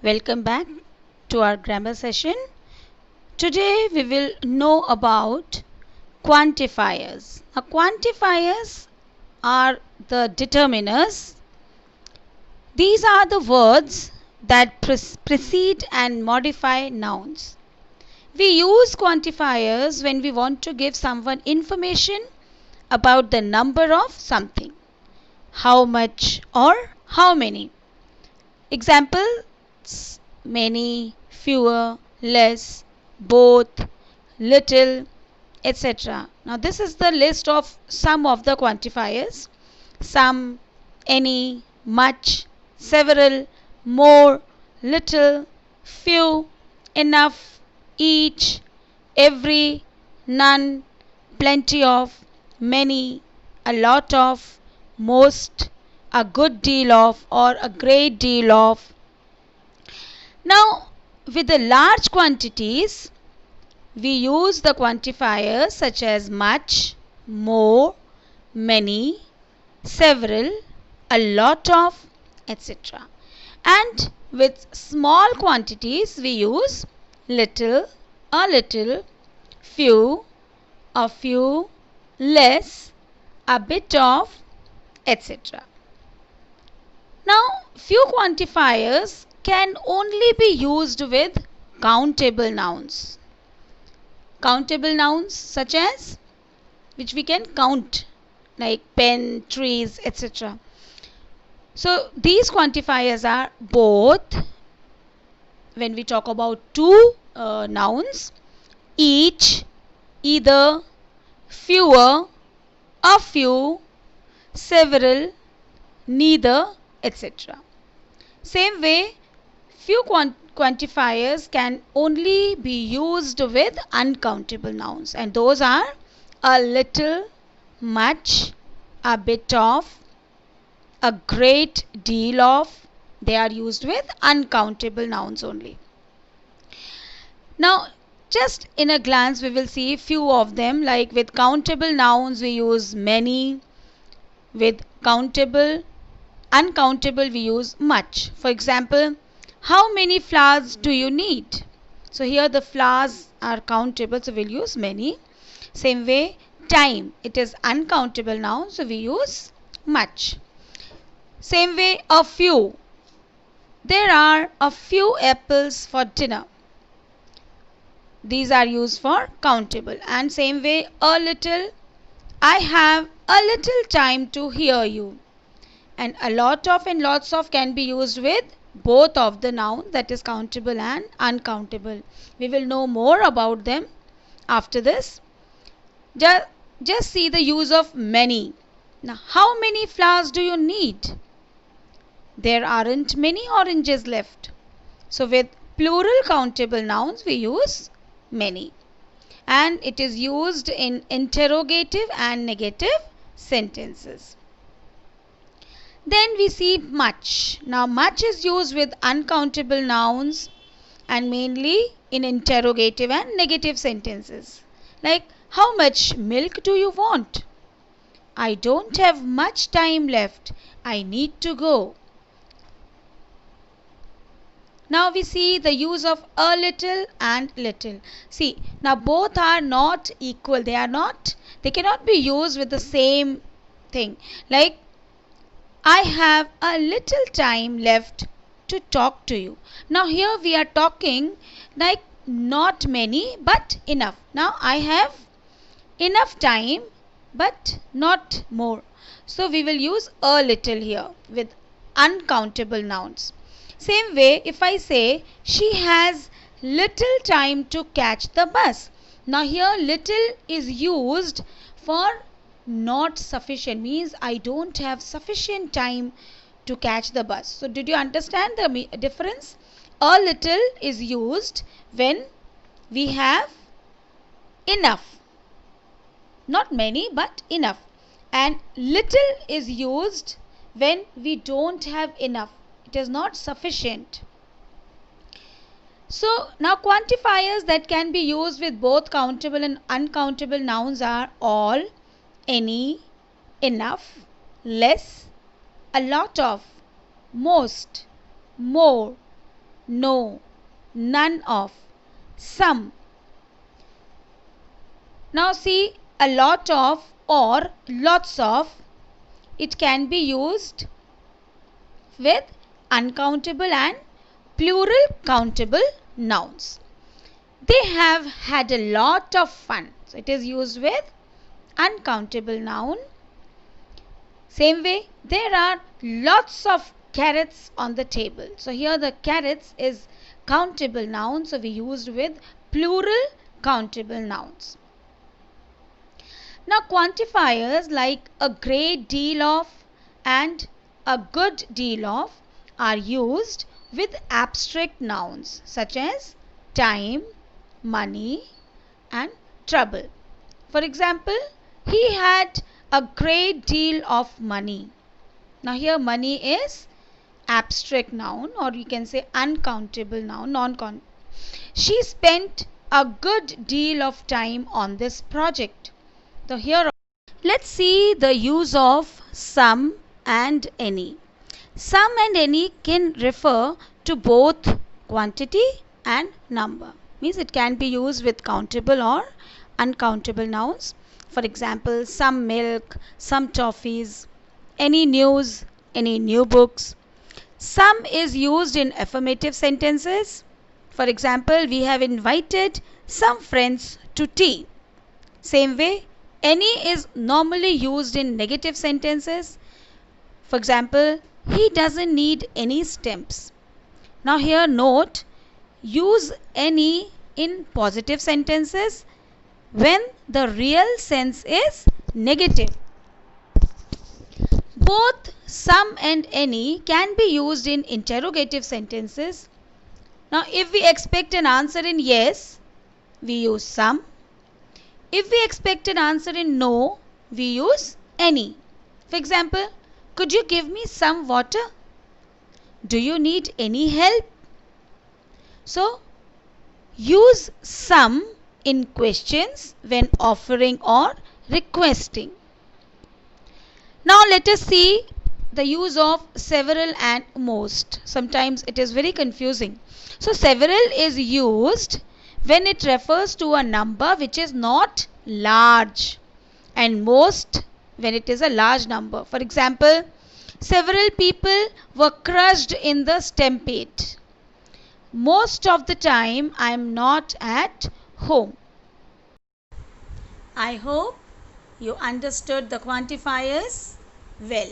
Welcome back to our grammar session. Today we will know about quantifiers. Now, quantifiers are the determiners. These are the words that precede and modify nouns. We use quantifiers when we want to give someone information about the number of something, how much or how many. Examples: many, fewer, less, both, little, etc. Now, this is the list of some of the quantifiers: some, any, much, several, more, little, few, enough, each, every, none, plenty of, many, a lot of, most, a good deal of, or a great deal of. Now, with the large quantities, we use the quantifiers such as much, more, many, several, a lot of, etc. And with small quantities, we use little, a little, few, a few, less, a bit of, etc. Now, few quantifiers can only be used with countable nouns. Countable nouns such as which we can count, like pen, trees, etc. So, these quantifiers are both when we talk about two nouns, each, either, fewer, a few, several, neither, etc. Same way, few quantifiers can only be used with uncountable nouns, and those are a little, much, a bit of, a great deal of. They are used with uncountable nouns only. Now, just in a glance, we will see few of them. Like with countable nouns, we use many. With uncountable, we use much. For example, how many flowers do you need? So here the flowers are countable, so we'll use many. Same way, time, it is uncountable noun, so we use much. Same way, a few. There are a few apples for dinner. These are used for countable. And same way, a little. I have a little time to hear you. And a lot of and lots of can be used with both of the noun, that is countable and uncountable. We will know more about them after this. Just see the use of many. Now, how many flowers do you need? There aren't many oranges left. So, with plural countable nouns, we use many. And it is used in interrogative and negative sentences. Then we see much. Now, much is used with uncountable nouns and mainly in interrogative and negative sentences. Like, how much milk do you want? I don't have much time left. I need to go. Now we see the use of a little and little. See, now both are not equal. They cannot be used with the same thing. Like, I have a little time left to talk to you. Now here we are talking like not many but enough. Now I have enough time but not more. So we will use a little here with uncountable nouns. Same way, if I say she has little time to catch the bus. Now here little is used for not sufficient, means I don't have sufficient time to catch the bus. So did you understand the difference? A little is used when we have enough. Not many but enough. And little is used when we don't have enough. It is not sufficient. So now quantifiers that can be used with both countable and uncountable nouns are all, any, enough, less, a lot of, most, more, no, none of, some. Now see, a lot of or lots of, it can be used with uncountable and plural countable nouns. They have had a lot of fun. So it is used with uncountable noun. Same way, there are lots of carrots on the table. So here the carrots is countable noun. So we used with plural countable nouns. Now quantifiers like a great deal of and a good deal of are used with abstract nouns such as time, money and trouble. For example, he had a great deal of money. Now here money is abstract noun, or you can say uncountable noun, non-count. She spent a good deal of time on this project. So here let's see the use of some and any. Some and any can refer to both quantity and number. Means it can be used with countable or uncountable nouns. For example, some milk, some toffees, any news, any new books. Some is used in affirmative sentences. For example, we have invited some friends to tea. Same way, any is normally used in negative sentences. For example, he doesn't need any stamps. Now here note, use any in positive sentences when the real sense is negative. Both some and any can be used in interrogative sentences. Now if we expect an answer in yes, we use some. If we expect an answer in no, we use any. For example, could you give me some water? Do you need any help? So, use some in questions when offering or requesting. Now let us see the use of several and most. Sometimes it is very confusing. So several is used when it refers to a number which is not large, and most when it is a large number. For example, several people were crushed in the stampede. Most of the time I am not at home. I hope you understood the quantifiers well.